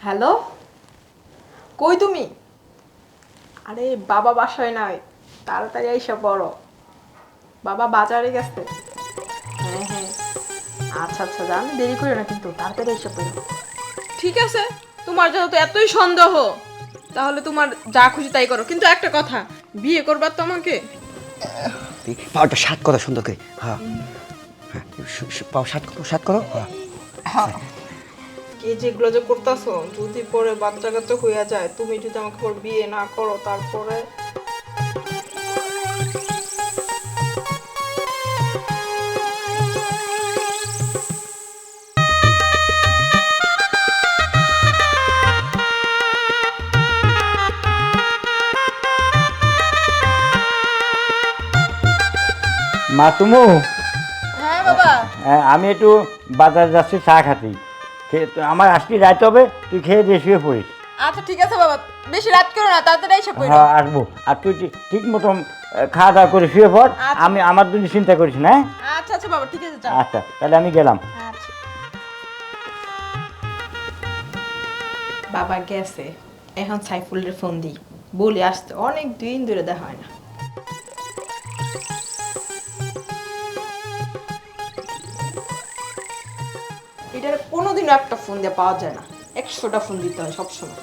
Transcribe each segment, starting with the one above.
Hello, কই তুমি? আরে বাবা বাসায় নাই, তাড়াতাড়ি আইসা পড়ো। বাবা বাজারে গেছে। হ্যাঁ হ্যাঁ, আচ্ছা আচ্ছা, যান দেরি করে না কিন্তু তাড়াতাড়ি আইসা পড়ো। ঠিক আছে, তোমার যেহেতু এতই সন্দেহ তাহলে তোমার যা খুশি তাই করো, কিন্তু একটা কথা, বিয়ে করবার তো আমাকে। পাওটা সাত করো সুন্দর করে। হ্যাঁ হ্যাঁ, পাও সাত করো হ্যাঁ। এই যেগুলো যে করতেছো, যদি পরে বাচ্চা কাচ্চা হইয়া যায়, তুমি যদি আমাকে পর বিয়ে না করো তারপরে। মা তুমু, হ্যাঁ বাবা। আমি একটু বাজার যাচ্ছি চা খাতি। আমার আজকে রাইতে হবে, তুই খেয়ে দিয়ে শুয়ে পড়িস। আচ্ছা ঠিক আছে বাবা, বেশি রাত করো না, তাড়াতাড়ি এসে পড়ো। হ্যাঁ আসবো। আর তুই ঠিক মতন খাওয়া দাওয়া করে শুয়ে পড়। আচ্ছা। আমি আমার জন্য চিন্তা করিস না, হ্যাঁ? আচ্ছা আচ্ছা বাবা, ঠিক আছে যাও। আচ্ছা তাহলে আমি গেলাম। আচ্ছা। বাবা গেছে, এখন সাইফুলের ফোন দিই, বলে আসতে, অনেক দিন ধরে দেখা হয় না। এটার কোনোদিনও একটা ফোন দিয়ে পাওয়া যায় না, 100টা ফোন দিতে হয় সবসময়।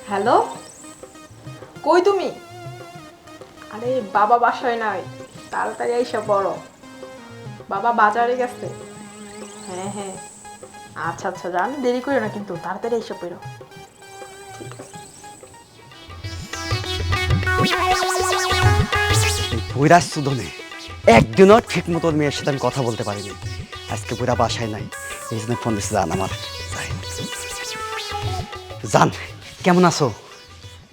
হ্যালো, কই তুমি? আরে বাবা বাসায় নাই, তাড়াতাড়ি আইসা পড়ো। বাবা বাজারে গেছে। হ্যাঁ হ্যাঁ, আচ্ছা আচ্ছা, যান দেরি করে না কিন্তু তাড়াতাড়ি এসে পড়ো। বুড়া সুদনে একদিনও ঠিক মতো মেয়ের সাথে আমি কথা বলতে পারিনি। আজকে বুড়া বাসায় নাই, এই জন্য ফোন দিচ্ছে। জান আমার যাই। জান কেমন আছো?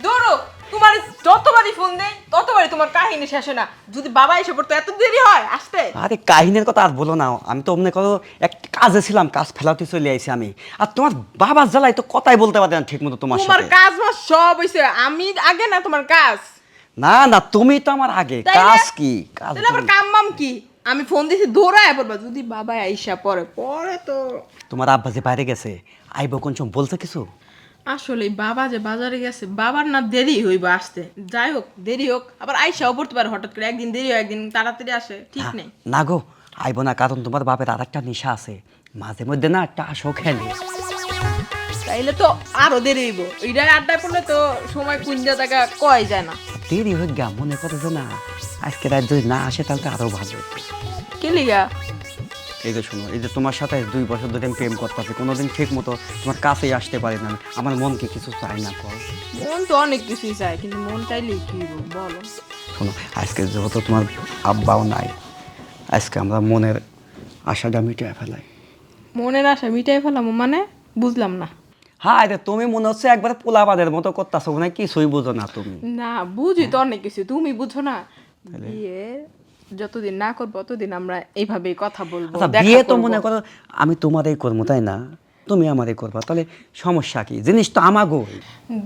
দৌড়ো, তোমার যতবারই ফোন দেয় ততবারই তোমার কাহিনী শেষ হয় না। যদি বাবা এসে পড়তো এত দেরি হয় আসতে? আরে কাহিনীর কথা আর বলো না, আমি তো অমনে করো এক কাজে ছিলাম, কাজ ফেলাতে চলে আইছি আমি। আর তোমার বাবার জ্বালাই তো কথাই বলতে পারে না ঠিক মতো তোমার তোমার সাথে। কাজ বাজ সব হইছে, আমি আগে না তোমার কাজ? না না, তুমি তো আমার আগে। তাইলে? কাজ কি কাজ তাহলে আবার কাম মাম কি? আমি ফোন দিছি দৌড়ায় পড়বা, যদি বাবা আইসা পরে পরে তো। তোমার আব্বা যে বাইরে গেছে, আইব কোন সময় বলছে কিছু? আসলে বাবা যে বাজারে গেছে, বাবার না দেরি হইব আসতে। যাই হোক, দেরি হোক, আবার আইসাও পড়তে পারে হঠাৎ করে, একদিন দেরি হয় একদিন তাড়াতাড়ি আসে, ঠিক নেই। না গো, আইব না, কারণ তোমার বাপের আর একটা নেশা আছে, মাঝে মধ্যে না একটা আসো খেলে। তাইলে তো আরো দেরি হইব, ওইটাই আড্ডায় পড়লে তো সময় কুঞ্জা টাকা কয় যায় না। দেরি হয়ে গা মনে করছে না, আজকে রাত যদি না আসে তাহলে তো আরো ভালো। কে লিগা? এই যে শোনো, এই যে তোমার সাথে 2 বছর ধরে আমি প্রেম করতেছি, কোনোদিন ঠিক মতো তোমার কাছেই আসতে পারি না। আমার মন কি কিছু চাই না কল? মন তো অনেক কিছুই চায়, কিন্তু মন চাইলেই কি হইব বলো? শোনো, আজকে যেহেতু তোমার আব্বাও নাই, আজকে আমরা মনের আশাটা মিটিয়ে ফেলাই। মনের আশা মিটাই ফেলাম মানে? বুঝলাম না। হ্যাঁ রে, তুমি মনে হচ্ছে একবার পোলাপাদের মতো করতেছো, মানে কিছুই বুঝো না তুমি। না বুঝি তো অনেক কিছু, তুমি বুঝো না। বিয়ে যতদিন না করবো ততদিন আমরা এইভাবেই কথা বলবো, আচ্ছা, দেখা বিয়ে তো করবো। মনে করো আমি তোমারই করবো, তাই না? তুমি আমারই করবা, তাহলে সমস্যা কি? জিনিস তো আমাগো।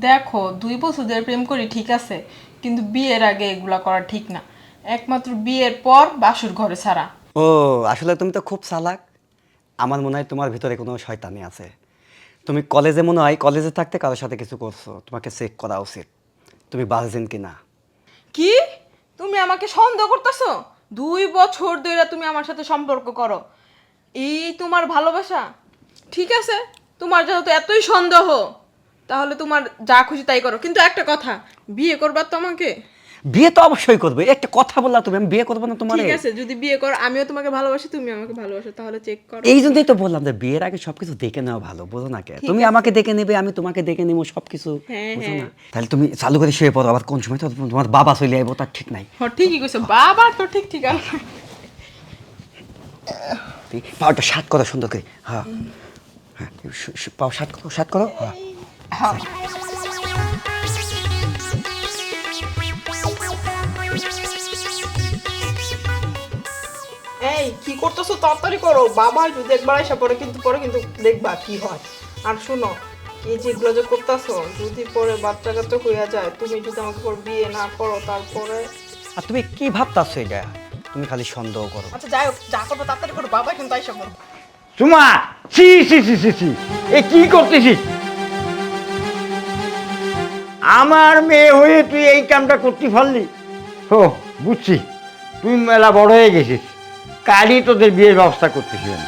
দেখো, 2 বছর ধরে প্রেম করি ঠিক আছে, কিন্তু বিয়ের আগে এগুলা করা ঠিক না। একমাত্র বিয়ের পর বাসুর ঘরে ছাড়া। ও, আসলে তুমি তো খুব চালাক। আমার মনে হয় তোমার ভিতরে কোনো শয়তানি আছে। তুমি কলেজে মনে হয় কলেজে থাকতে কারোর সাথে কিছু করছো, তোমাকে চেক করা উচিত তুমি বার্জিন কিনা। কি? তুমি আমাকে সন্দেহ করতেছো? 2 বছর ধরে তুমি আমার সাথে সম্পর্ক করো, এই তোমার ভালোবাসা? ঠিক আছে, তোমার যেহেতু এতই সন্দেহ তাহলে তোমার যা খুশি তাই করো, কিন্তু একটা কথা, বিয়ে করবার তো আমাকে। বিয়ে তো অবশ্যই করবে, একটা কথা বললা তুমি, আমি বিয়ে করবো না তোমার? ঠিক আছে, যদি বিয়ে করো, আমিও তোমাকে ভালোবাসি, তুমি আমাকে ভালোবাসো, তাহলে চেক করো। এই জন্যই তো বললাম যে বিয়ের আগে সবকিছু দেখে নেওয়া ভালো, বোঝো না? কে তুমি আমাকে দেখে নেবে, আমি তোমাকে দেখে নেবো, সবকিছু হ্যাঁ, বুঝো হ্যাঁ। না? তাহলে তুমি চালু করে শুয়ে পড়ো, আবার কোন সময় তো তোমার বাবা চলে আইবো তার ঠিক নাই। হ্যাঁ ঠিকই কইছো, বাবা তো ঠিক ঠিক আছে। পাওটা সাত করো সুন্দর করে। হ্যাঁ হ্যাঁ, পাও সাত করো হ্যাঁ। এই কি করতেছো, তাড়াতাড়ি করো, বাবা যদি একবার আইসা পরে কিন্তু দেখবা কি হয়। আর শুনো, এই যেগুলো যে করতেছো, যদি পরে বাচ্চা কাচ্চা হইয়া যায়, তুমি যদি আমাকে পরে বিয়ে না করো তারপরে। আর তুমি কি ভাবতাছো এটা? তুমি খালি সন্দেহ করো। আচ্ছা যাই হোক, যা করবো তাড়াতাড়ি করো, বাবা কিন্তু আইসা পড়ো। সুমা, ছি ছি ছি ছি ছি, এ কি করতেছিস? আমার মেয়ে হয়ে তুই এই কামটা করতে পারলি? ও বুঝছি, তুই মেলা বড় হয়ে গেছিস, কালই তোদের বিয়ের ব্যবস্থা করতেছিলাম।